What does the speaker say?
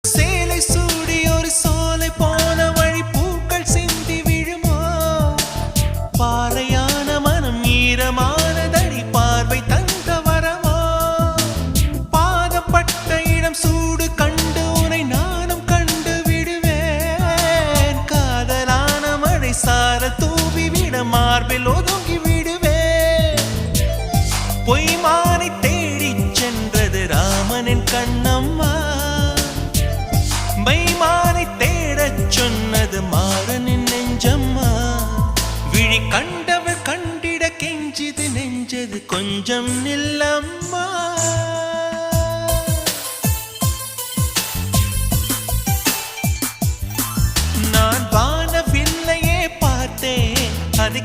சேலை சூடி ஒரு சோலை போன வழி பூக்கள் சிந்தி விழுமோ பாறையான மனம் ஈரமானதடி பார்வை தந்த வரமோ பாதப்பட்ட இடம் சூடு கண்டு உனை நானும் கண்டு விடுவேன் காதலான மழை சார தூவி விட மார்பில் ஒதுங்கி விடுவேன் பொய்மானை தேடிச் சென்றது ராமனின் கண்ணம்மா மைமானை தேடச் சொன்னது மாறனின் நெஞ்சம்மா விழி கண்டவர் கண்டிட கெஞ்சிது நெஞ்சது கொஞ்சம் நில்லம்மா நான் வானவில்லையே பார்த்தேன் அதை